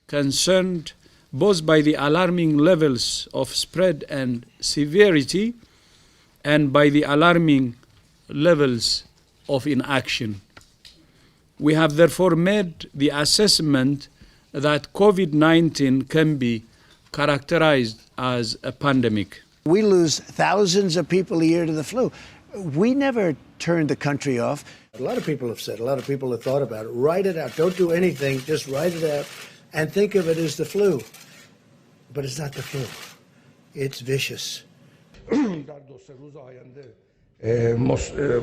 concerned both by the alarming levels of spread and severity and by the alarming levels of inaction. We have therefore made the assessment that COVID-19 can be characterized as a pandemic. We lose thousands of people a year to the flu. We never turned the country off. A lot of people have said, a lot of people have thought about it. Write it out. Don't do anything. Just write it out and think of it as the flu. But it's not the flu. It's vicious.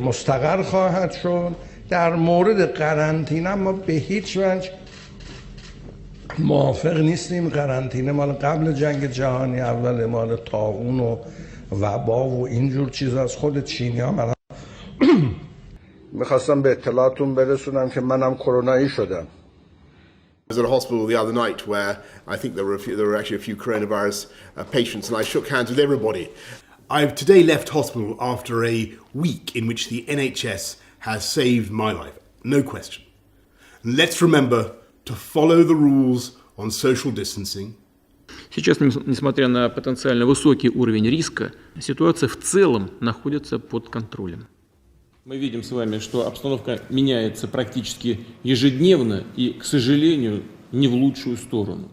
مستقر خواهد شد. در مورد قرنطینه ما به هیچ وجه موافق نیستیم. قرنطینه مال قبل جنگ جهانی اول، مال طاعون و وبا و اینجور چیزا از خود چینی‌ها. میخواستم به اطلاعتون برسونم که منم کرونایی شدم. I was at a hospital the other night where I think there were actually a few coronavirus patients, and I shook hands with everybody. I've today left hospital after a week in which the NHS has saved my life, no question. And let's remember to follow the rules on social distancing. Сейчас, несмотря на потенциально высокий уровень риска, ситуация в целом находится под контролем. Мы видим с вами, что обстановка меняется практически ежедневно и, к сожалению, не в лучшую сторону.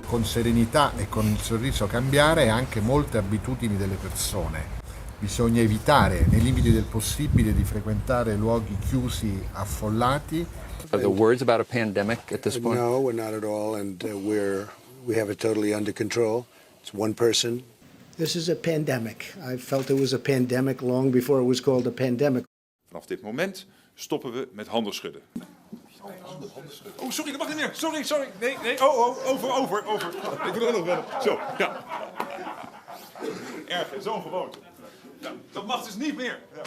Con serenità e con il sorriso cambiare anche molte abitudini delle persone. Bisogna evitare, nei limiti del possibile, di frequentare luoghi chiusi, affollati. Are there words about a pandemic at this point? No, we're not at all, and we have it totally under control. It's one person. This is a pandemic. I felt it was a pandemic long before it was called a pandemic. Vanaf dit moment stoppen we met handen schudden. Oh, sorry, dat mag niet meer. Sorry. Nee. Over. Ik wil er nog wel. Zo, ja. Erg, zo'n gewoonte. Ja, dat mag dus niet meer. Ja.